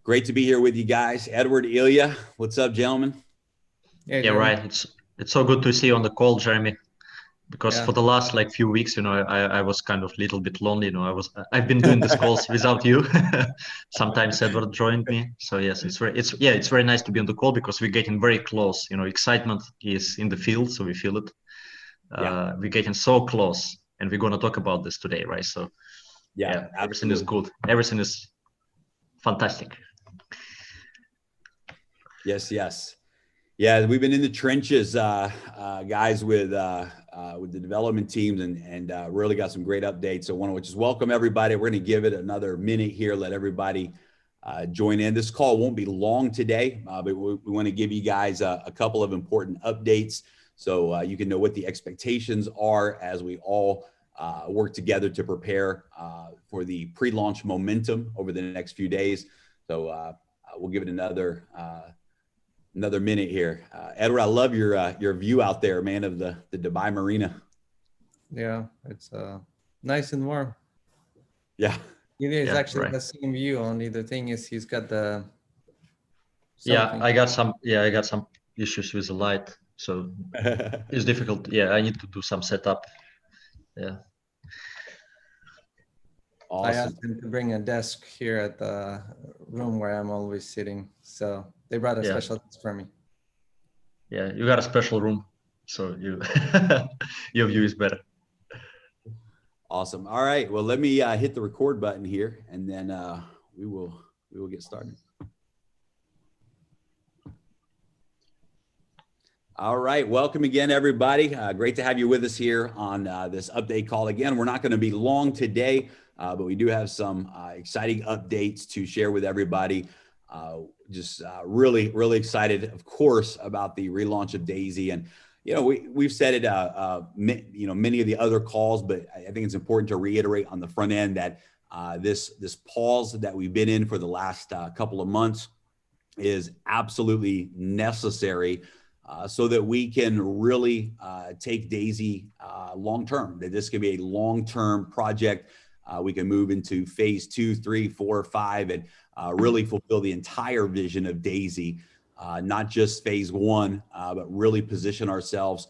Great to be here with you guys. Edward, Ilya, what's up, gentlemen? Yeah, Yeah, Jeremy. right. It's so good to see you on the call, Jeremy. Because Yeah, for the last like few weeks, I was kind of little bit lonely. I've been doing these calls without you. Sometimes Edward joined me. So yes, it's very nice to be on the call because we're getting very close. Excitement is in the field, so we feel it. Yeah, We're getting so close, and we're gonna talk about this today, right? So yeah, yeah, everything is absolutely. good. Everything is fantastic. Yes, yes. Yeah, we've been in the trenches, guys, with the development teams and really got some great updates. So, want to just welcome everybody. We're going to give it another minute here, let everybody join in. This call won't be long today, but we want to give you guys a couple of important updates so you can know what the expectations are as we all work together to prepare for the pre-launch momentum over the next few days. So we'll give it another minute here. Edward, I love your view out there, man, of the Dubai Marina. yeah, it's nice and warm. Yeah. It is Yeah, actually right. the same view. Only the thing is, he's got the Yeah, something. I got some issues with the light, so it's difficult. Yeah, I need to do some setup. Yeah. I Awesome. asked him to bring a desk here at the room where I'm always sitting. So they brought a Yeah. special desk for me. Yeah, you got a special room, so your view is better. Awesome. All right. Well, let me hit the record button here, and then we will get started. All right. Welcome again, everybody. Great to have you with us here on this update call. Again, we're not going to be long today, but we do have some exciting updates to share with everybody. Really, really excited, of course, about the relaunch of Daisy. And, we've said it, many of the other calls, but I think it's important to reiterate on the front end that this pause that we've been in for the last couple of months is absolutely necessary so that we can really take Daisy long-term, that this can be a long-term project. We can move into phase 2, 3, 4, 5, and really fulfill the entire vision of Daisy, not just phase 1, but really position ourselves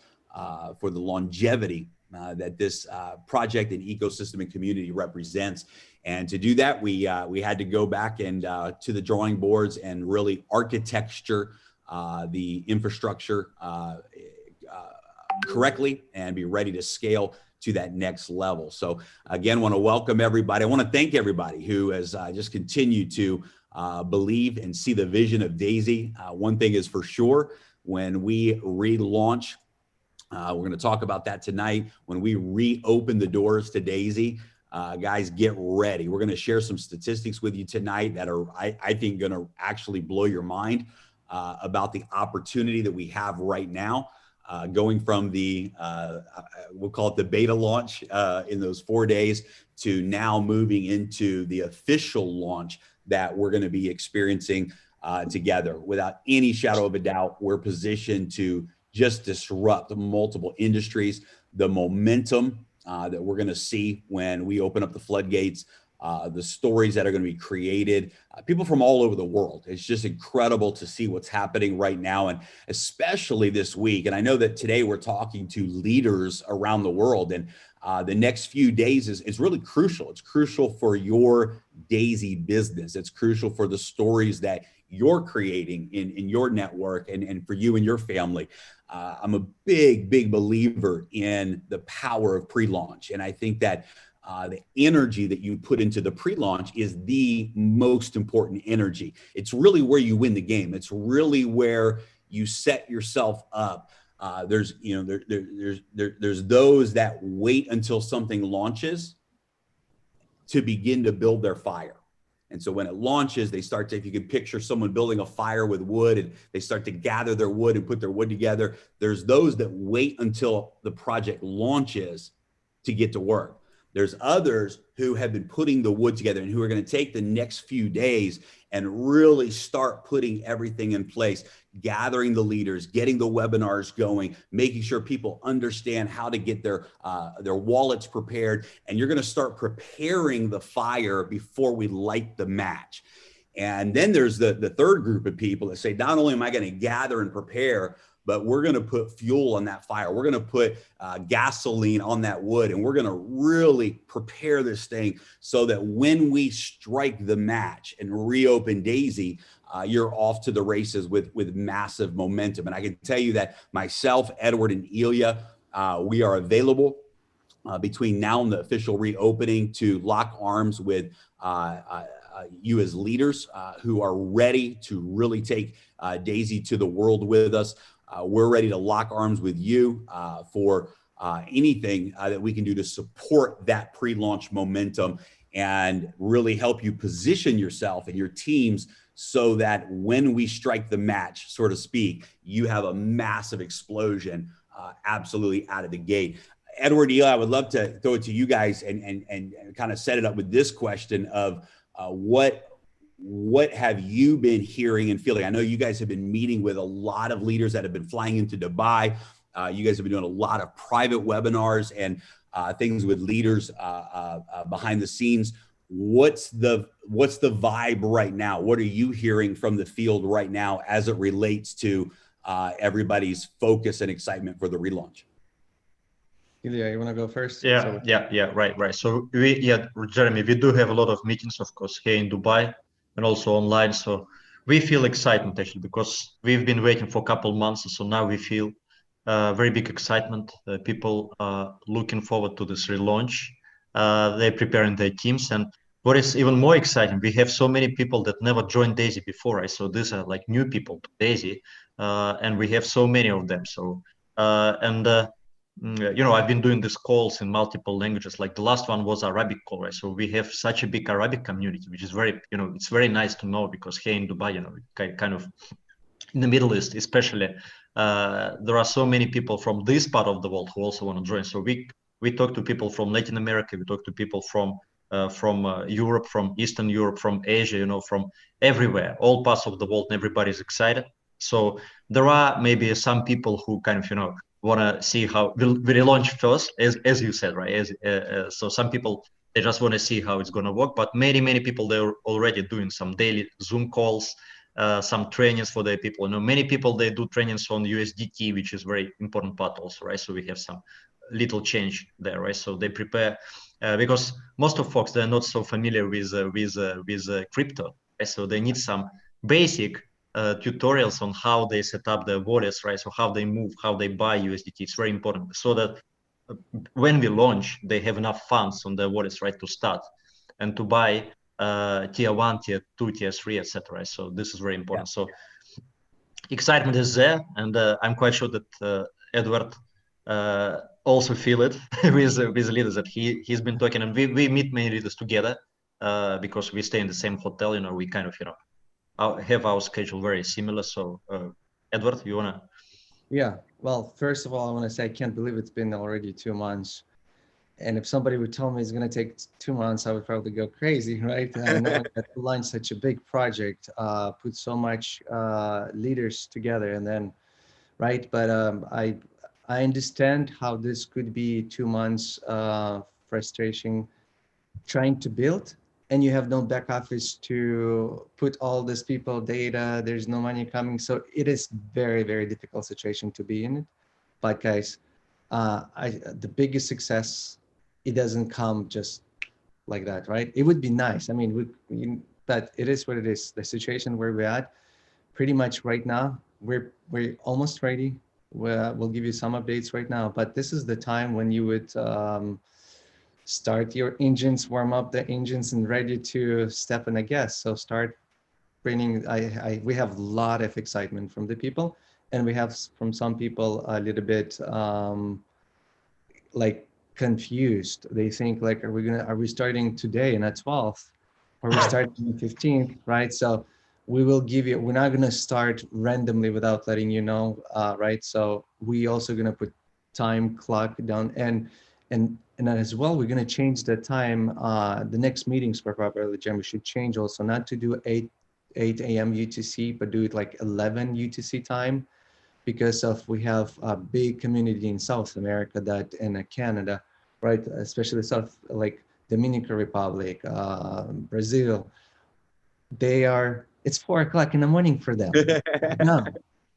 for the longevity that this project and ecosystem and community represents. And to do that, we had to go back and to the drawing boards and really architecture the infrastructure correctly and be ready to scale to that next level. So again, want to welcome everybody. I want to thank everybody who has just continued to believe and see the vision of Daisy. One thing is for sure, when we relaunch, we're going to talk about that tonight. When we reopen the doors to Daisy, guys, get ready. We're going to share some statistics with you tonight that are, I think, going to actually blow your mind about the opportunity that we have right now, going from the, we'll call it the beta launch in those 4 days to now moving into the official launch that we're going to be experiencing together. Without any shadow of a doubt, we're positioned to just disrupt multiple industries. The momentum that we're going to see when we open up the floodgates, the stories that are going to be created, people from all over the world. It's just incredible to see what's happening right now, and especially this week. And I know that today we're talking to leaders around the world, and the next few days is really crucial. It's crucial for your Daisy business. It's crucial for the stories that you're creating in your network and for you and your family. I'm a big believer in the power of pre-launch. And I think that the energy that you put into the pre-launch is the most important energy. It's really where you win the game. It's really where you set yourself up. There's those that wait until something launches to begin to build their fire. And so when it launches, they start to, if you can picture someone building a fire with wood and they start to gather their wood and put their wood together. There's those that wait until the project launches to get to work. There's others who have been putting the wood together and who are going to take the next few days and really start putting everything in place, gathering the leaders, getting the webinars going, making sure people understand how to get their wallets prepared. And you're going to start preparing the fire before we light the match. And then there's the third group of people that say, not only am I going to gather and prepare, but we're going to put fuel on that fire. We're going to put gasoline on that wood, and we're going to really prepare this thing so that when we strike the match and reopen Daisy, you're off to the races with massive momentum. And I can tell you that myself, Edward, and Ilya, we are available between now and the official reopening to lock arms with you as leaders who are ready to really take Daisy to the world with us. We're ready to lock arms with you for anything that we can do to support that pre-launch momentum and really help you position yourself and your teams so that when we strike the match, so to speak, you have a massive explosion absolutely out of the gate. Edward, Eli, I would love to throw it to you guys and kind of set it up with this question of what have you been hearing and feeling? I know you guys have been meeting with a lot of leaders that have been flying into Dubai. You guys have been doing a lot of private webinars and things with leaders behind the scenes. What's the vibe right now? What are you hearing from the field right now as it relates to everybody's focus and excitement for the relaunch? Ilya, you want to go first? Yeah, right. So Jeremy, we do have a lot of meetings, of course, here in Dubai and also online. So we feel excitement actually because we've been waiting for a couple months. So now we feel very big excitement. People are looking forward to this relaunch. They're preparing their teams. And what is even more exciting, we have so many people that never joined Daisy before, right? So these are like new people to Daisy, and we have so many of them. So I've been doing these calls in multiple languages. Like the last one was Arabic call, right? So we have such a big Arabic community, which is very, it's very nice to know because here in Dubai, kind of in the Middle East, especially, there are so many people from this part of the world who also want to join. So we talk to people from Latin America, we talk to people from Europe, from Eastern Europe, from Asia, from everywhere, all parts of the world, and everybody's excited. So there are maybe some people who kind of, want to see how we relaunch first, as you said, right? So some people, they just want to see how it's going to work, but many people, they're already doing some daily Zoom calls, some trainings for their people. Many people, they do trainings on USDT, which is very important part also, right? So we have some little change there, right? So they prepare because most of folks, they're not so familiar with crypto, right? So they need some basic tutorials on how they set up their wallets, right? So how they move, how they buy USDT. It's very important so that when we launch, they have enough funds on their wallets, right, to start and to buy tier 1, tier 2, tier 3, etc. So this is very important. Yeah. So excitement is there, and I'm quite sure that Edward also feel it with leaders that he's been talking, and we meet many leaders together because we stay in the same hotel. We kind of have our schedule very similar. So Edward, you wanna? Yeah, well, first of all, I want to say I can't believe it's been already 2 months. And if somebody would tell me it's going to take 2 months, I would probably go crazy, right? I know that to launch such a big project, put so much leaders together, and then, right? But I understand how this could be 2 months frustration trying to build, and you have no back office to put all these people data, there's no money coming. So it is very, very difficult situation to be in. But guys, the biggest success, it doesn't come just like that, right? It would be nice. I mean, but it is what it is. The situation where we're at, pretty much right now, we're almost ready. We'll give you some updates right now, but this is the time when you would start your engines, warm up the engines, and ready to step on the gas. So start bringing. We have a lot of excitement from the people, and we have from some people a little bit like confused. They think like, are we starting today and at 12th, or we starting on the 15th, right? So we will give you. We're not gonna start randomly without letting you know, right? So we also gonna put time clock down and as well, we're going to change the time. The next meetings for Properly Jam, we should change also, not to do 8 a.m. UTC, but do it like 11 UTC time, because we have a big community in South America and Canada, right? Especially South, like Dominican Republic, Brazil, it's 4 o'clock in the morning for them. No.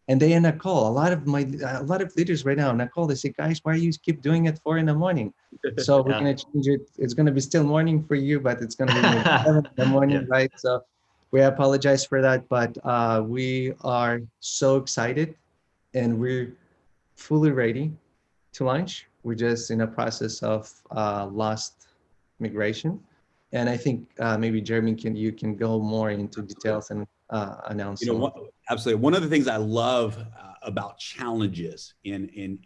And they in a call. A lot of leaders right now in a call, they say, guys, why you keep doing it 4 in the morning? So we're going to change it. It's going to be still morning for you, but it's going to be maybe 7 in the morning, Yeah. right? So we apologize for that, but we are so excited and we're fully ready to launch. We're just in a process of last migration. And I think maybe Jeremy, you can go more into details and announce some. Absolutely. One of the things I love about challenges in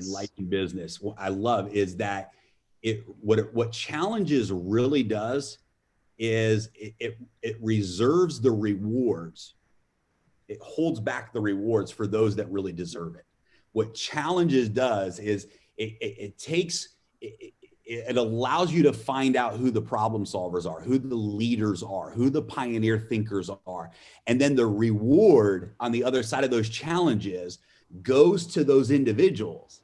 life and business, what I love is that what challenges really does is it reserves the rewards. It holds back the rewards for those that really deserve it. What challenges does is it allows you to find out who the problem solvers are, who the leaders are, who the pioneer thinkers are. And then the reward on the other side of those challenges goes to those individuals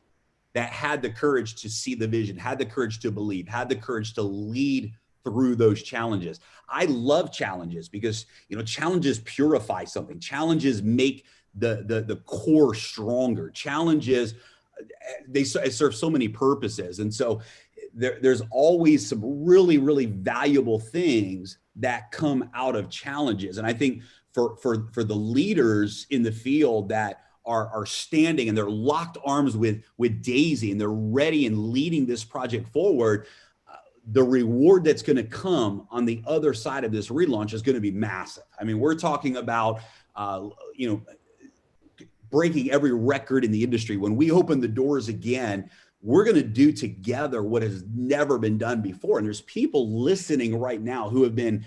that had the courage to see the vision, had the courage to believe, had the courage to lead through those challenges. I love challenges because, challenges purify something. Challenges make the core stronger. Challenges, they serve so many purposes. And so there's always some really, really valuable things that come out of challenges. And I think for the leaders in the field that are standing and they're locked arms with Daisy and they're ready and leading this project forward, the reward that's going to come on the other side of this relaunch is going to be massive. I mean, we're talking about, breaking every record in the industry. When we open the doors again, we're going to do together what has never been done before. And there's people listening right now who have been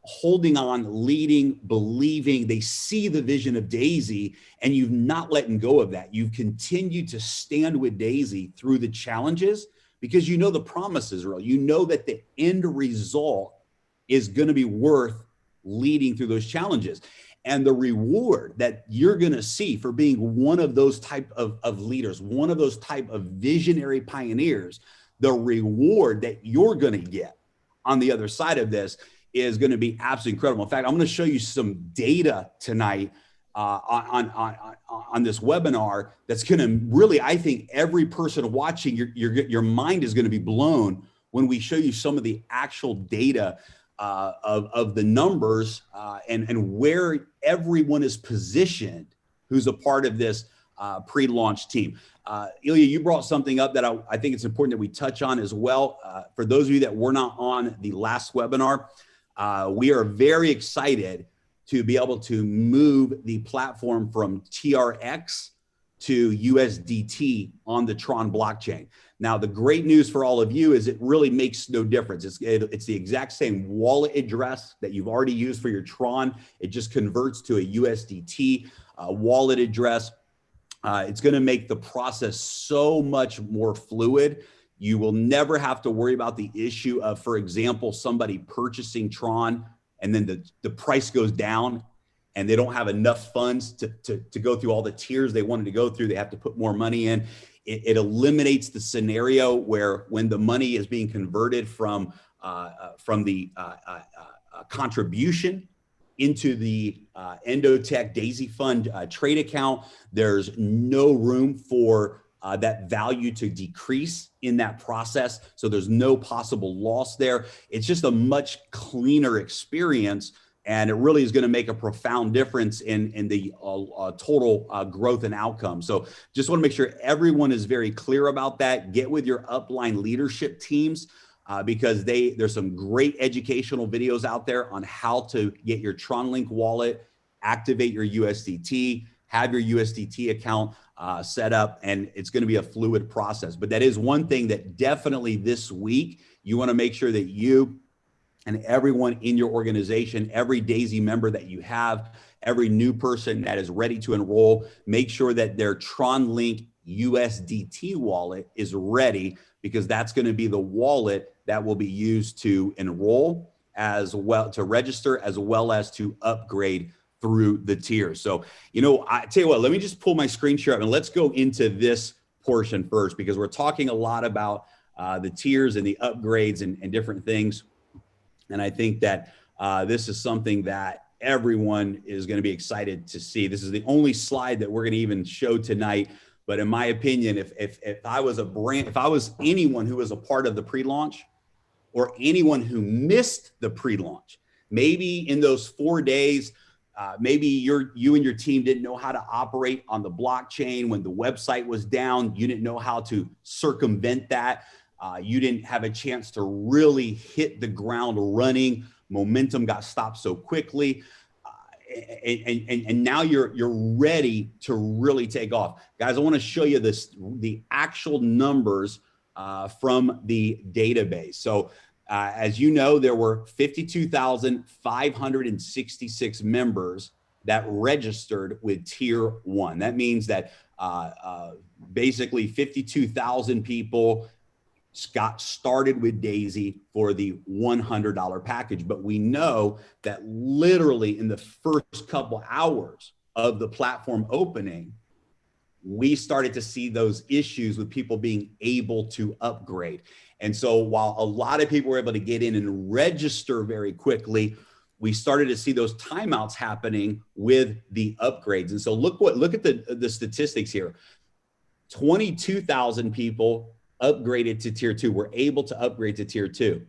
holding on, leading, believing. They see the vision of Daisy, and you've not letting go of that. You've continued to stand with Daisy through the challenges because you know the promise is real. You know that the end result is going to be worth leading through those challenges. And the reward that you're going to see for being one of those type of leaders, one of those type of visionary pioneers, the reward that you're going to get on the other side of this is going to be absolutely incredible. In fact, I'm going to show you some data tonight on this webinar that's going to really, I think every person watching, your mind is going to be blown when we show you some of the actual data of the numbers and where everyone is positioned who's a part of this pre-launch team. Ilya, you brought something up that I think it's important that we touch on as well. For those of you that were not on the last webinar, we are very excited to be able to move the platform from TRX to USDT on the Tron blockchain. Now, the great news for all of you is it really makes no difference. It's the exact same wallet address that you've already used for your Tron. It just converts to a USDT wallet address. It's going to make the process so much more fluid. You will never have to worry about the issue of, for example, somebody purchasing Tron and then the price goes down and they don't have enough funds to go through all the tiers they wanted to go through. They have to put more money in. It eliminates the scenario where when the money is being converted from the contribution into the Endotech Daisy Fund trade account, there's no room for that value to decrease in that process. So there's no possible loss there. It's just a much cleaner experience. And it really is going to make a profound difference in the total growth and outcome. So just want to make sure everyone is very clear about that. Get with your upline leadership teams because there's some great educational videos out there on how to get your TronLink wallet, activate your USDT, have your USDT account set up, and it's going to be a fluid process. But that is one thing that definitely this week, you want to make sure that you and everyone in your organization, every Daisy member that you have, every new person that is ready to enroll, make sure that their TronLink USDT wallet is ready, because that's going to be the wallet that will be used to enroll, as well to register, as well as to upgrade through the tiers. So, I tell you what, let me just pull my screen share up and let's go into this portion first, because we're talking a lot about the tiers and the upgrades and different things. And I think that This is something that everyone is going to be excited to see. This is the only slide that we're going to even show tonight. But in my opinion, if I was anyone who was a part of the pre-launch, or anyone who missed the pre-launch, maybe in those 4 days, maybe you and your team didn't know how to operate on the blockchain when the website was down. You didn't know how to circumvent that. You didn't have a chance to really hit the ground running. Momentum got stopped so quickly. And now you're ready to really take off. Guys, I want to show you the actual numbers from the database. So as you know, there were 52,566 members that registered with Tier 1. That means that basically 52,000 people got started with Daisy for the $100 package. But we know that literally in the first couple hours of the platform opening, we started to see those issues with people being able to upgrade. And so while a lot of people were able to get in and register very quickly, we started to see those timeouts happening with the upgrades. And so look at the statistics here. 22,000 people upgraded to Tier 2, were able to upgrade to Tier 2.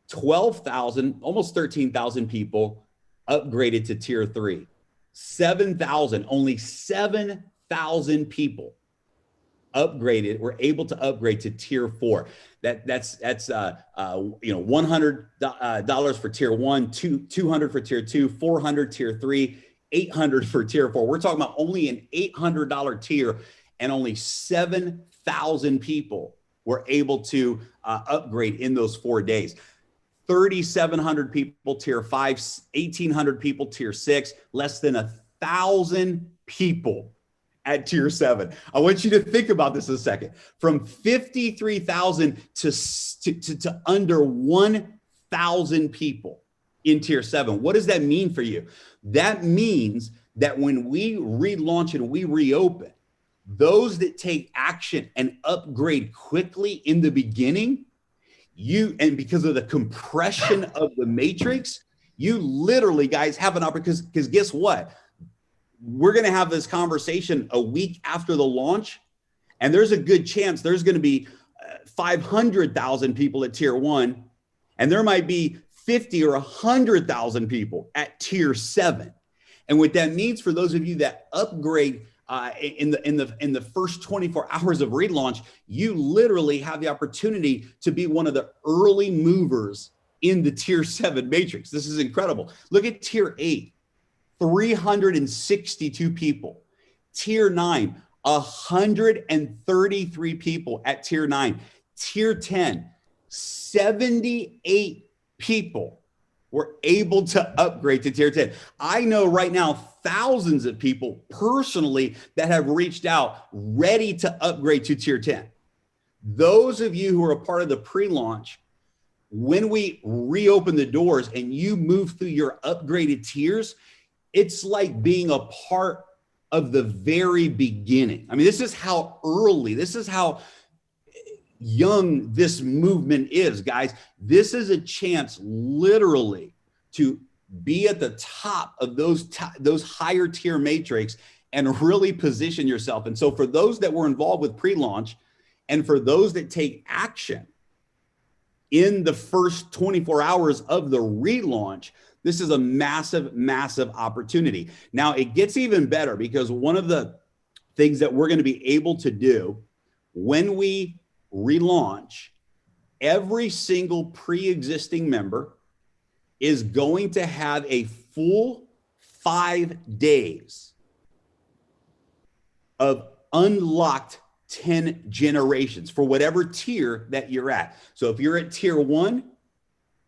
12,000, almost 13,000 people upgraded to Tier 3. 7,000, only 7,000 people were able to upgrade to Tier 4. That's $100 for Tier 1, $200 for Tier 2, $400 Tier 3, $800 for Tier 4. We're talking about only an $800 tier, and only 7,000 people were able to upgrade in those 4 days. 3,700 people Tier 5, 1,800 people Tier 6, less than 1,000 people at Tier 7. I want you to think about this a second. From 53,000 to under 1,000 people in Tier 7. What does that mean for you? That means that when we relaunch and we reopen, those that take action and upgrade quickly in the beginning, and because of the compression of the matrix, you literally, guys, have an opportunity, because guess what? We're going to have this conversation a week after the launch, and there's a good chance there's going to be 500,000 people at Tier 1, and there might be 50 or 100,000 people at Tier 7. And what that means for those of you that upgrade in the first 24 hours of relaunch, you literally have the opportunity to be one of the early movers in the Tier 7 matrix. This is incredible. Look at Tier 8, 362 people. Tier 9, 133 people at Tier 9. Tier 10, 78 people were able to upgrade to Tier 10. I know right now thousands of people personally that have reached out ready to upgrade to Tier 10. Those of you who are a part of the pre-launch, when we reopen the doors and you move through your upgraded tiers, it's like being a part of the very beginning. I mean, this is how early, this is how young this movement is, guys. This is a chance literally to be at the top of those higher tier matrix and really position yourself. And so for those that were involved with pre-launch, and for those that take action in the first 24 hours of the relaunch, this is a massive, massive opportunity. Now it gets even better, because one of the things that we're going to be able to do when we relaunch, every single pre-existing member is going to have a full 5 days of unlocked 10 generations for whatever tier that you're at. So if you're at Tier 1,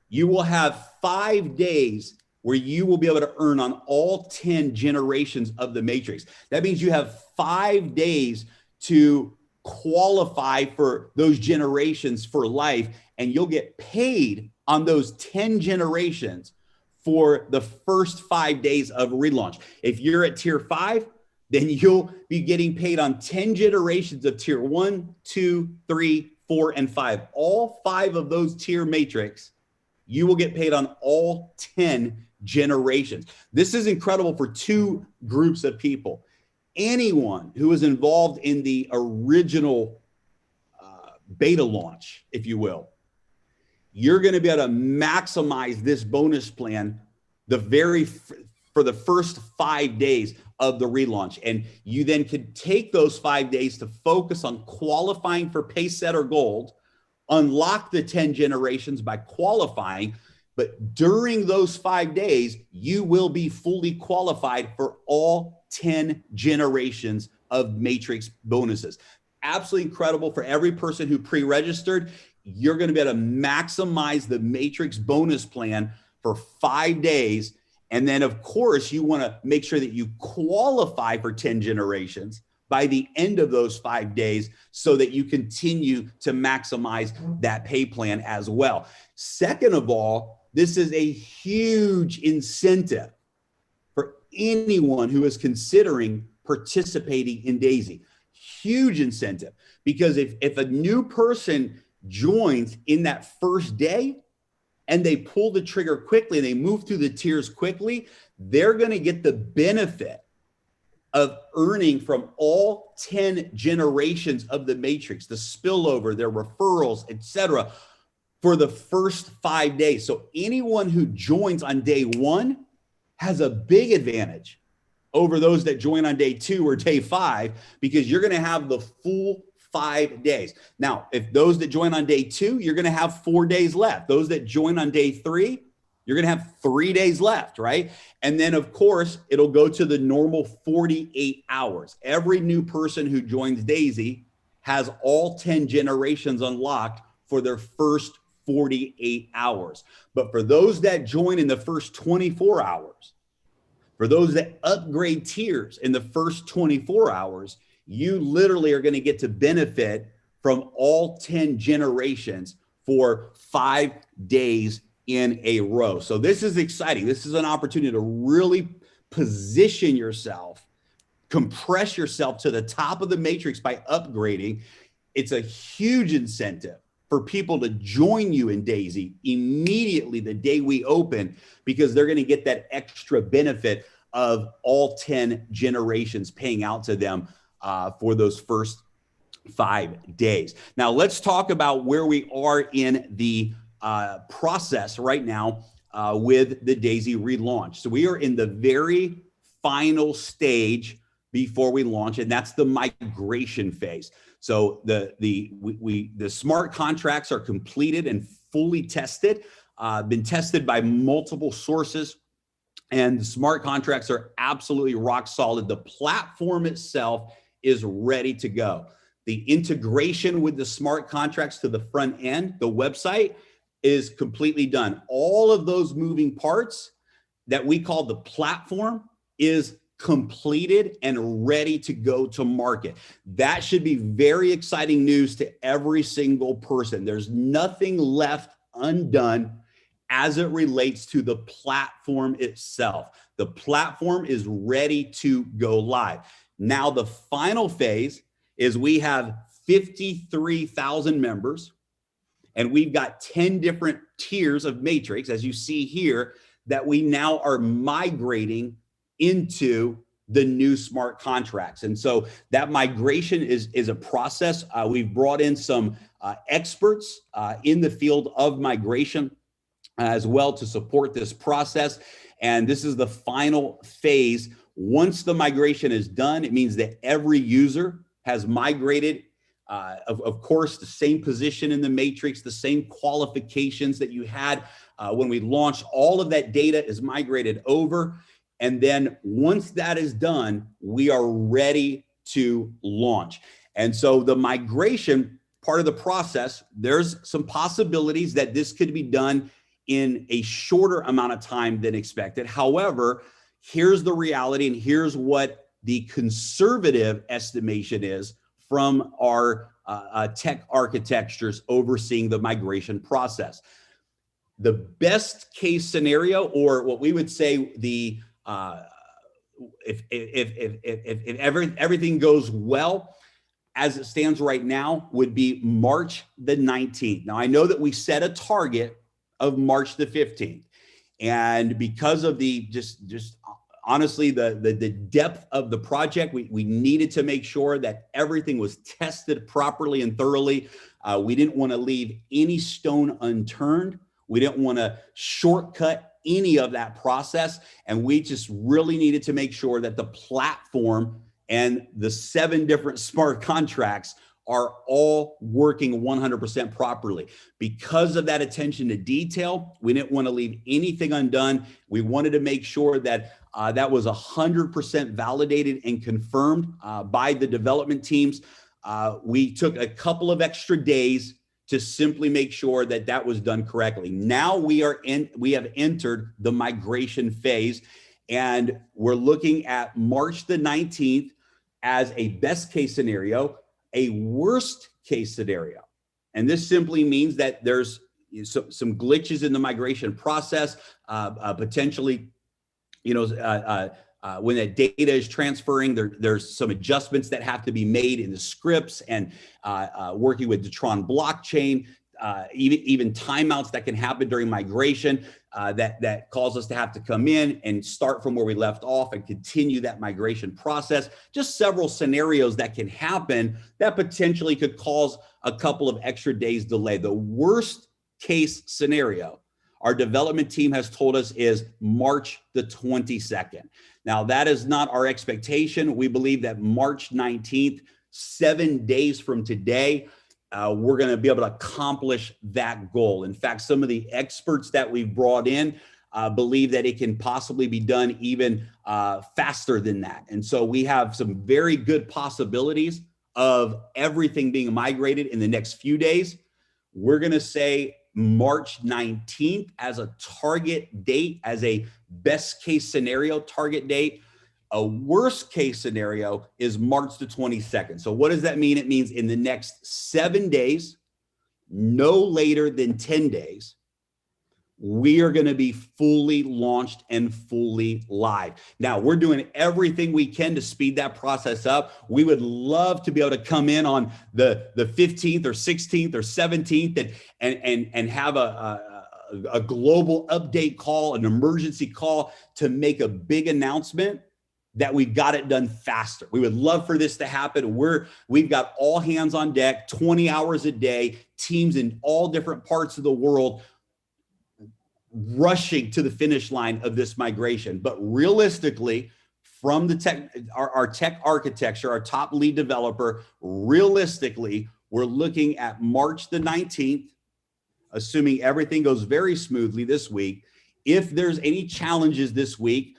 you will have 5 days where you will be able to earn on all 10 generations of the matrix. That means you have 5 days to qualify for those generations for life, and you'll get paid on those 10 generations for the first 5 days of relaunch. If you're at Tier 5, then you'll be getting paid on 10 generations of Tier 1, 2, 3, 4, and 5. All 5 of those tier matrix, you will get paid on all 10 generations. This is incredible for two groups of people. Anyone who is involved in the original beta launch, if you will, you're going to be able to maximize this bonus plan for the first 5 days of the relaunch. And you then could take those 5 days to focus on qualifying for Pacesetter Gold, unlock the 10 generations by qualifying. But during those 5 days, you will be fully qualified for all 10 generations of Matrix bonuses. Absolutely incredible for every person who pre-registered. You're going to be able to maximize the Matrix bonus plan for 5 days. And then, of course, you want to make sure that you qualify for 10 generations by the end of those 5 days so that you continue to maximize that pay plan as well. Second of all, this is a huge incentive for anyone who is considering participating in Daisy. Huge incentive, because if a new person joins in that first day and they pull the trigger quickly and they move through the tiers quickly, they're going to get the benefit of earning from all 10 generations of the Matrix, the spillover, their referrals, etc., for the first 5 days. So anyone who joins on day 1 has a big advantage over those that join on day 2 or day 5, because you're going to have the full 5 days. Now, if those that join on day 2, you're going to have 4 days left. Those that join on day 3, you're going to have 3 days left, right? And then, of course, it'll go to the normal 48 hours. Every new person who joins Daisy has all 10 generations unlocked for their first 48 hours. But for those that join in the first 24 hours, for those that upgrade tiers in the first 24 hours, you literally are going to get to benefit from all 10 generations for 5 days in a row. So this is exciting. This is an opportunity to really position yourself, compress yourself to the top of the matrix by upgrading. It's a huge incentive for people to join you in Daisy immediately the day we open, because they're going to get that extra benefit of all 10 generations paying out to them for those first 5 days. Now, let's talk about where we are in the process right now with the Daisy relaunch. So we are in the very final stage before we launch, and that's the migration phase. So the smart contracts are completed and fully tested, been tested by multiple sources, and the smart contracts are absolutely rock solid. The platform itself is ready to go. The integration with the smart contracts to the front end, the website, is completely done. All of those moving parts that we call the platform is completed and ready to go to market. That should be very exciting news to every single person. There's nothing left undone as it relates to the platform itself. The platform is ready to go live. Now, the final phase is we have 53,000 members, and we've got 10 different tiers of Matrix, as you see here, that we now are migrating into the new smart contracts. And so that migration is a process. We've brought in some experts in the field of migration as well to support this process. And this is the final phase. Once the migration is done, it means that every user has migrated, of course, the same position in the matrix, the same qualifications that you had when we launched. All of that data is migrated over. And then once that is done, we are ready to launch. And so the migration part of the process, there's some possibilities that this could be done in a shorter amount of time than expected. However, here's the reality, and here's what the conservative estimation is from our tech architectures overseeing the migration process. The best case scenario, or what we would say the if everything goes well as it stands right now, would be March the 19th. Now, I know that we set a target of March the 15th. And because of the just honestly, the depth of the project, we needed to make sure that everything was tested properly and thoroughly. We didn't want to leave any stone unturned. We didn't want to shortcut any of that process. And we just really needed to make sure that the platform and the 7 different smart contracts are all working 100% properly. Because of that attention to detail, we didn't want to leave anything undone. We wanted to make sure that that was 100% validated and confirmed by the development teams. We took a couple of extra days to simply make sure that that was done correctly. Now we have entered the migration phase, and we're looking at March the 19th as a best case scenario, a worst case scenario. And this simply means that there's some glitches in the migration process, potentially, when that data is transferring, there's some adjustments that have to be made in the scripts, and working with the Tron blockchain, even timeouts that can happen during migration that cause us to have to come in and start from where we left off and continue that migration process. Just several scenarios that can happen that potentially could cause a couple of extra days delay. The worst case scenario our development team has told us is March the 22nd. Now, that is not our expectation. We believe that March 19th, 7 days from today, we're going to be able to accomplish that goal. In fact, some of the experts that we've brought in believe that it can possibly be done even faster than that. And so we have some very good possibilities of everything being migrated in the next few days. We're going to say March 19th as a target date, as a best case scenario target date. A worst case scenario is March the 22nd. So what does that mean? It means in the next 7 days, no later than 10 days, we are going to be fully launched and fully live. Now, we're doing everything we can to speed that process up. We would love to be able to come in on the 15th or 16th or 17th and have a global update call, an emergency call to make a big announcement that we've got it done faster. We would love for this to happen. We've got all hands on deck, 20 hours a day, teams in all different parts of the world rushing to the finish line of this migration. But realistically, from the our tech architecture, our top lead developer, realistically, we're looking at March the 19th, assuming everything goes very smoothly this week. If there's any challenges this week,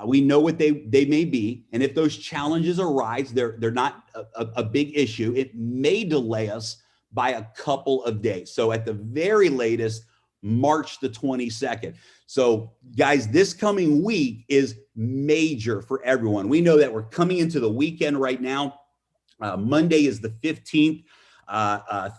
we know what they may be. And if those challenges arise, they're not a big issue. It may delay us by a couple of days. So at the very latest, March the 22nd. So guys, this coming week is major for everyone. We know that we're coming into the weekend right now. Monday is the 15th.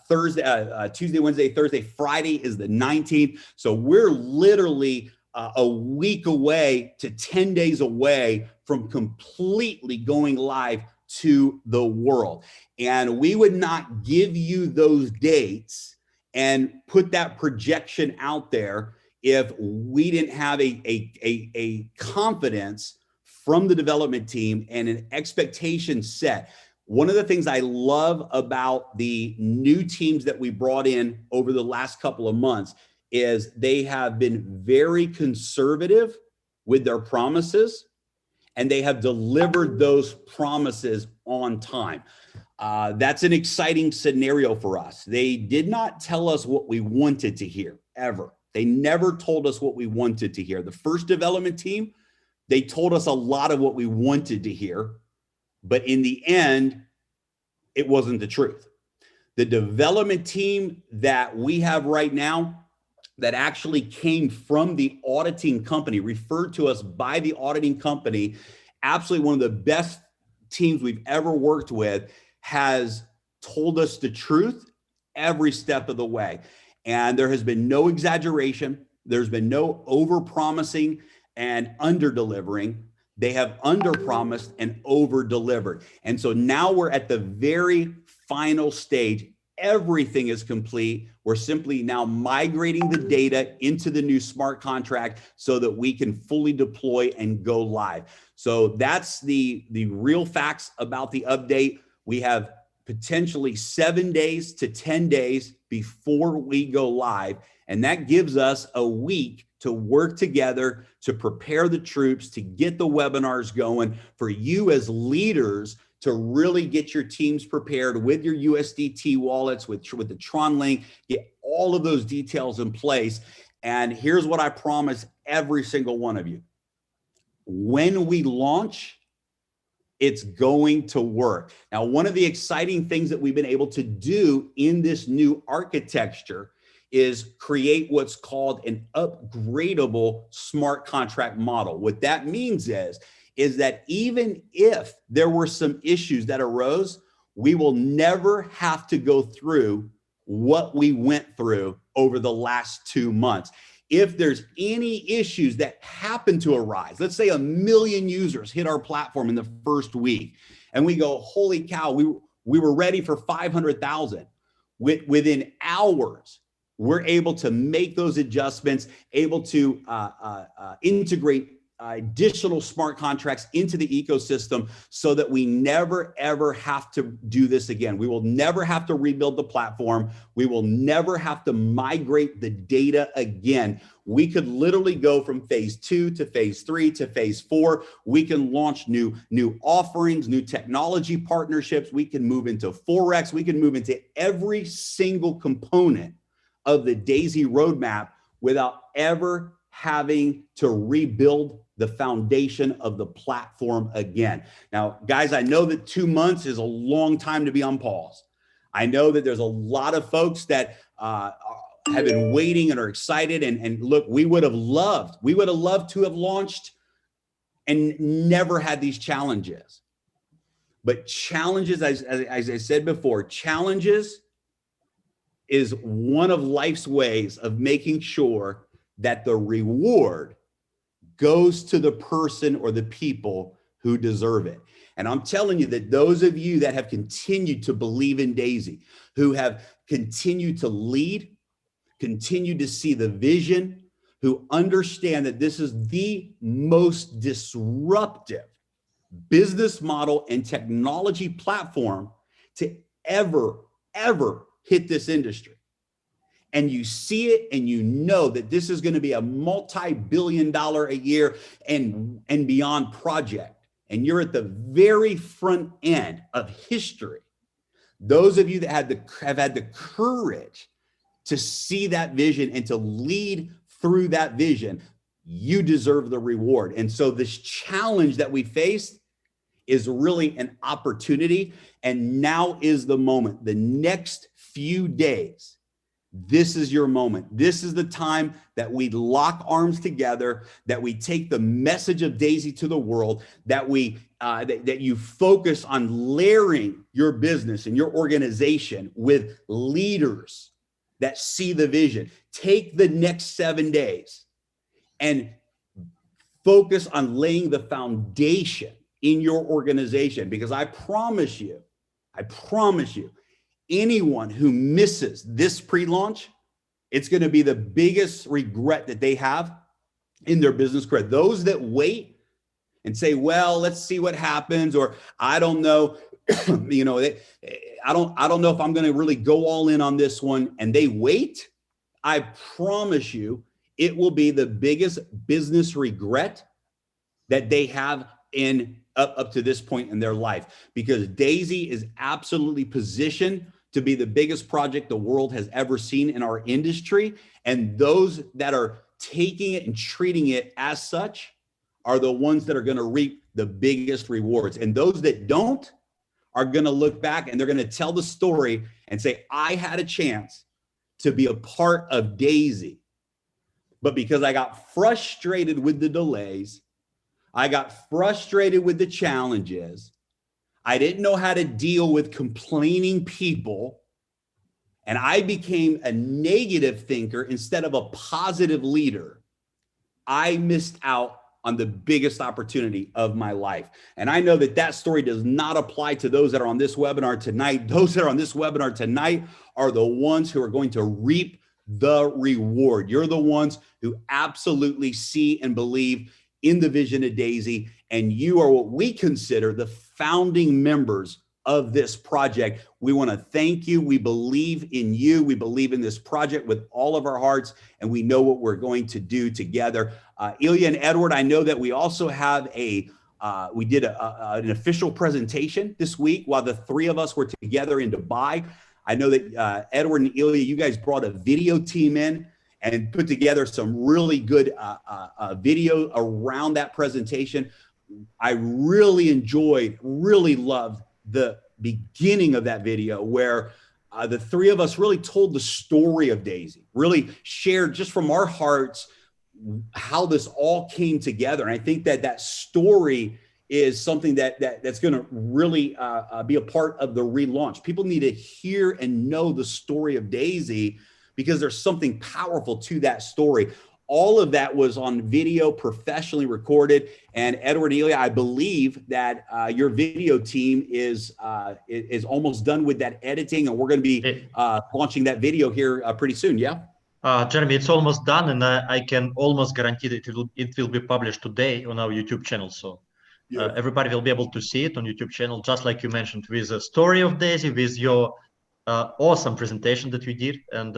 Thursday, Tuesday, Wednesday, Thursday, Friday is the 19th. So we're literally a week away to 10 days away from completely going live to the world. And we would not give you those dates and put that projection out there if we didn't have a confidence from the development team and an expectation set. One of the things I love about the new teams that we brought in over the last couple of months is they have been very conservative with their promises, and they have delivered those promises on time. That's an exciting scenario for us. They did not tell us what we wanted to hear, ever. They never told us what we wanted to hear. The first development team, they told us a lot of what we wanted to hear, but in the end, it wasn't the truth. The development team that we have right now, that actually came from the auditing company, referred to us by the auditing company, absolutely one of the best teams we've ever worked with, has told us the truth every step of the way. And there has been no exaggeration. There's been no over-promising and under-delivering. They have under-promised and over-delivered. And so now we're at the very final stage. everything is complete. We're simply now migrating the data into the new smart contract so that we can fully deploy and go live. So that's the real facts about the update. We have potentially 7 days to 10 days before we go live. And that gives us a week to work together, to prepare the troops, to get the webinars going, for you as leaders to really get your teams prepared with your USDT wallets, with the Tron link, get all of those details in place. And here's what I promise every single one of you. When we launch, it's going to work. Now, one of the exciting things that we've been able to do in this new architecture is create what's called an upgradable smart contract model. What that means is that even if there were some issues that arose, we will never have to go through what we went through over the last 2 months. If there's any issues that happen to arise, let's say 1 million users hit our platform in the first week, and we go, holy cow, we were ready for 500,000. Within hours, we're able to make those adjustments, able to integrate additional smart contracts into the ecosystem so that we never, ever have to do this again. We will never have to rebuild the platform. We will never have to migrate the data again. We could literally go from phase 2 to phase 3 to phase 4. We can launch new offerings, new technology partnerships. We can move into Forex. We can move into every single component of the Daisy roadmap without ever having to rebuild the foundation of the platform again. Now, guys, I know that 2 months is a long time to be on pause. I know that there's a lot of folks that have been waiting and are excited. And look, we would have loved to have launched and never had these challenges. But challenges, as I said before, challenges is one of life's ways of making sure that the reward goes to the person or the people who deserve it. And I'm telling you that those of you that have continued to believe in Daisy, who have continued to lead, continued to see the vision, who understand that this is the most disruptive business model and technology platform to ever hit this industry. And you see it and you know that this is going to be a multi-billion-dollar a year and beyond project. And you're at the very front end of history. Those of you that have had the courage to see that vision and to lead through that vision, you deserve the reward. And so this challenge that we faced is really an opportunity. And now is the moment. The next few days, this is your moment. This is the time that we lock arms together, that we take the message of Daisy to the world, that that you focus on layering your business and your organization with leaders that see the vision. Take the next 7 days and focus on laying the foundation in your organization, because I promise you, anyone who misses this pre-launch, it's going to be the biggest regret that they have in their business career. Those that wait and say, well, let's see what happens, or I don't know, I don't know if I'm going to really go all in on this one, and they wait, I promise you, it will be the biggest business regret that they have up to this point in their life, because Daisy is absolutely positioned to be the biggest project the world has ever seen in our industry. And those that are taking it and treating it as such are the ones that are going to reap the biggest rewards. And those that don't are going to look back and they're going to tell the story and say, I had a chance to be a part of Daisy, but because I got frustrated with the delays, I got frustrated with the challenges, I didn't know how to deal with complaining people, and I became a negative thinker instead of a positive leader, I missed out on the biggest opportunity of my life. And I know that that story does not apply to those that are on this webinar tonight. Those that are on this webinar tonight are the ones who are going to reap the reward. You're the ones who absolutely see and believe in the vision of Daisy, and you are what we consider the founding members of this project. We want to thank you. We believe in you. We believe in this project with all of our hearts, and we know what we're going to do together. Ilya and Edward, I know that we also have we did an official presentation this week while the three of us were together in Dubai. I know that Edward and Ilya, you guys brought a video team in and put together some really good video around that presentation. I really enjoyed, really loved the beginning of that video where the three of us really told the story of Daisy, really shared just from our hearts how this all came together. And I think that that story is something that's going to really be a part of the relaunch. People need to hear and know the story of Daisy because there's something powerful to that story. All of that was on video, professionally recorded. And Edward and Ilya, I believe that your video team is almost done with that editing, and we're going to be launching that video here pretty soon. Yeah. Jeremy, it's almost done, and I can almost guarantee that it will be published today on our YouTube channel. So everybody will be able to see it on YouTube channel, just like you mentioned, with the story of Daisy, with your awesome presentation that we did, and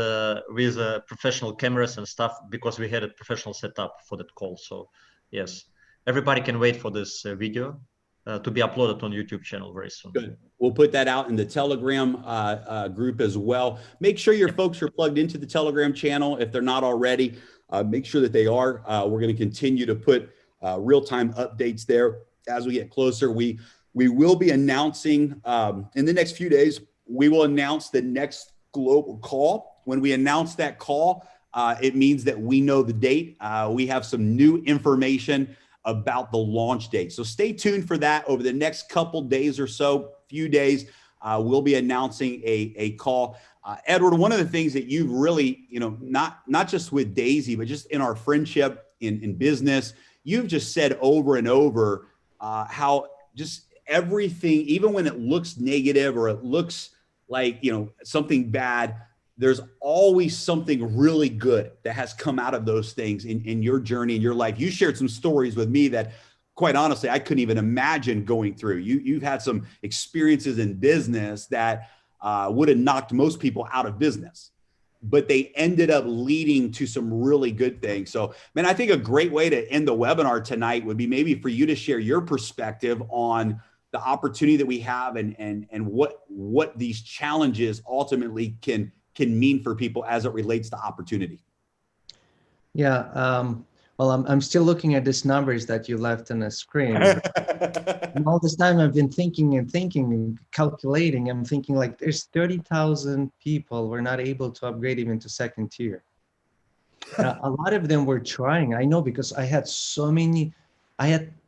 with professional cameras and stuff, because we had a professional setup for that call. So yes, everybody can wait for this video to be uploaded on YouTube channel very soon. Good. We'll put that out in the Telegram group as well. Make sure your folks are plugged into the Telegram channel. If they're not already, make sure that they are. We're going to continue to put real-time updates there as we get closer. We will be announcing in the next few days, we will announce the next global call. When we announce that call, it means that we know the date. We have some new information about the launch date. So stay tuned for that over the next couple days or so, few days. We'll be announcing a call. Edward, one of the things that you've really, not just with Daisy, but just in our friendship, in business, you've just said over and over how just everything, even when it looks negative or it looks like, something bad, there's always something really good that has come out of those things in your journey, in your life. You shared some stories with me that, quite honestly, I couldn't even imagine going through. You've had some experiences in business that would have knocked most people out of business, but they ended up leading to some really good things. So, man, I think a great way to end the webinar tonight would be maybe for you to share your perspective on the opportunity that we have and what these challenges ultimately can mean for people as it relates to opportunity. Yeah, well, I'm still looking at these numbers that you left on the screen. And all this time I've been thinking and calculating. I'm thinking like there's 30,000 people were not able to upgrade even to second tier. A lot of them were trying. I know because I had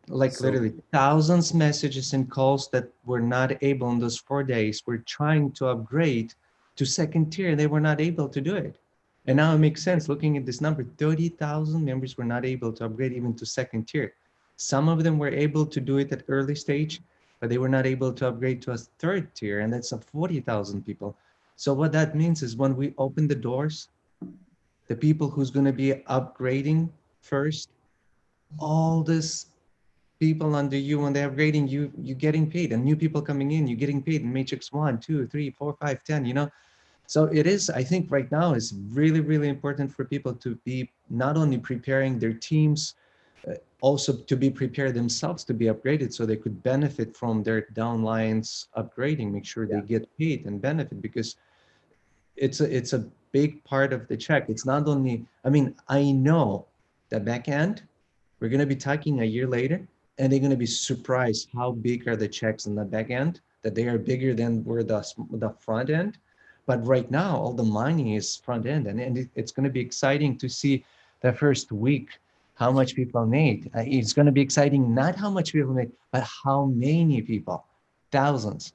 literally thousands messages and calls that were not able in those 4 days. Were trying to upgrade to second tier. They were not able to do it. And now it makes sense looking at this number, 30,000 members were not able to upgrade even to second tier. Some of them were able to do it at early stage, but they were not able to upgrade to a third tier, and that's 40,000 people. So what that means is when we open the doors, the people who's going to be upgrading first, all this people under you, when they're upgrading, you're getting paid, and new people coming in, you're getting paid in matrix 1, 2, 3, 4, 5, 10, So it is, I think right now is really, really important for people to be not only preparing their teams, also to be prepared themselves to be upgraded so they could benefit from their downlines upgrading, make sure they get paid and benefit, because it's a big part of the check. It's not only, I know that back end, we're going to be talking a year later, and they're going to be surprised how big are the checks in the back end, that they are bigger than where the front end. But right now, all the money is front end, and it's going to be exciting to see the first week how much people made. It's going to be exciting, not how much people made, but how many people, thousands,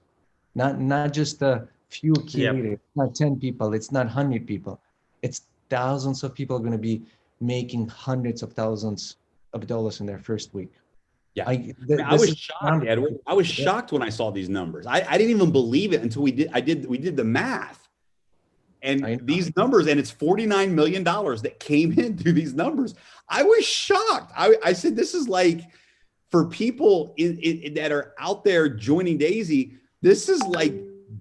not just a few key leaders, not 10 people, it's not 100 people, it's thousands of people going to be making hundreds of thousands of dollars in their first week. Yeah. I I was shocked, Edward. I was shocked when I saw these numbers. I didn't even believe it until we did the math. And these numbers, and it's $49 million that came in through these numbers. I was shocked. I said, this is like, for people that are out there joining Daisy, this is like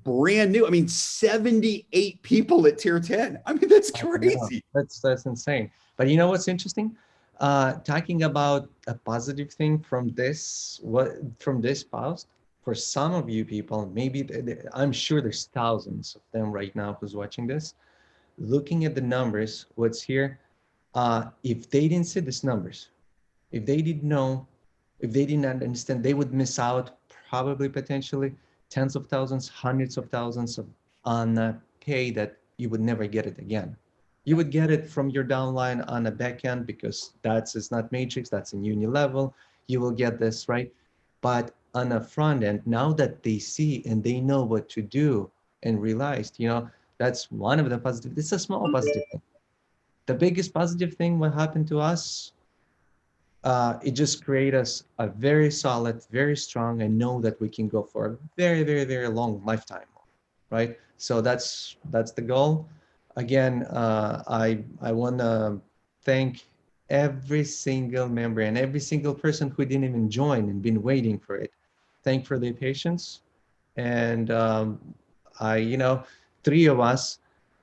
brand new. I mean, 78 people at tier 10. I mean, that's crazy. That's insane. But you know what's interesting? Talking about a positive thing from this post, for some of you people, maybe I'm sure there's thousands of them right now who's watching this, looking at the numbers, what's here. If they didn't see these numbers, if they didn't know, if they didn't understand, they would miss out probably potentially tens of thousands, hundreds of thousands on a pay that you would never get it again. You would get it from your downline on a back end because it's not matrix, that's in uni level. You will get this, right? But on a front end, now that they see and they know what to do and realized, that's one of the positive. It's a small positive thing. The biggest positive thing what happened to us, it just created us a very solid, very strong, and know that we can go for a very, very, very long lifetime, right? So that's the goal. Again, I want to thank every single member and every single person who didn't even join and been waiting for it. Thank for their patience. And three of us,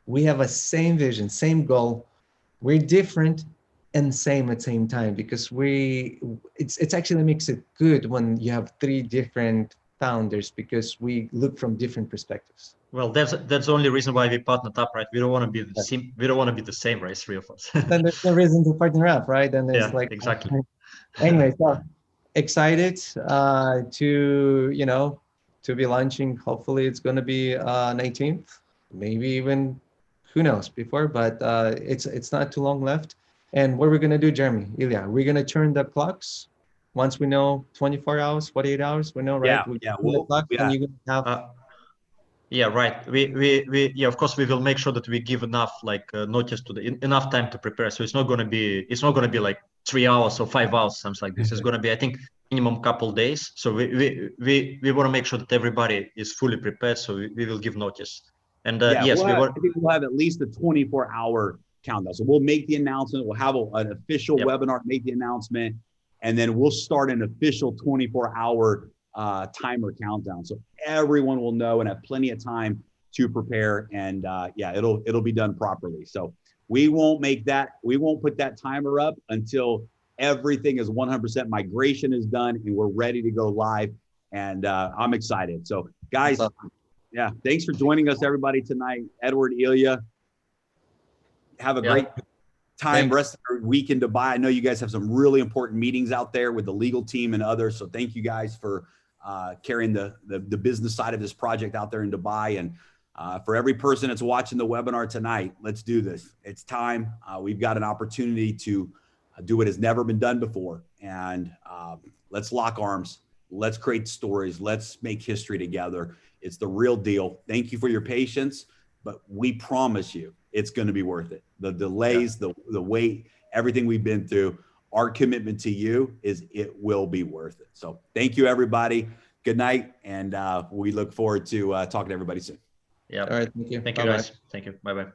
we have a same vision, same goal. We're different and same at the same time because it's actually makes it good when you have three different founders because we look from different perspectives. Well, that's the only reason why we partnered up, right? We don't want to be the same. We don't want to be the same, right? Three of us. Then there's no reason to partner up, right? Then there's exactly. Anyway, so excited to be launching. Hopefully, it's going to be 19th, maybe even who knows before, but it's not too long left. And what we're going to do, Jeremy, Ilya, we're going to turn the clocks once we know 24 hours, 48 hours. We know, right? And you're going to have. Yeah, right. We of course we will make sure that we give enough notice to enough time to prepare. So it's not going to be like 3 hours or 5 hours, something like this. It's going to be, I think, minimum couple days. So we want to make sure that everybody is fully prepared. So we will give notice. And I think we'll have at least a 24-hour countdown. So we'll make the announcement. We'll have an official webinar, make the announcement, and then we'll start an official 24-hour timer countdown. So everyone will know and have plenty of time to prepare. And it'll be done properly. So we won't put that timer up until everything is 100% migration is done and we're ready to go live. And I'm excited. So guys, thanks for joining us, everybody, tonight. Edward, Ilya, have a great time. Rest of your week in Dubai. I know you guys have some really important meetings out there with the legal team and others. So thank you guys for carrying the business side of this project out there in Dubai. And for every person that's watching the webinar tonight, let's do this. It's time. We've got an opportunity to do what has never been done before. And let's lock arms. Let's create stories. Let's make history together. It's the real deal. Thank you for your patience, but we promise you it's going to be worth it. The delays, the wait, everything we've been through, our commitment to you is it will be worth it. So thank you, everybody. Good night. And we look forward to talking to everybody soon. Yeah. All right. Thank you. Thank you, guys. Thank you. Bye-bye.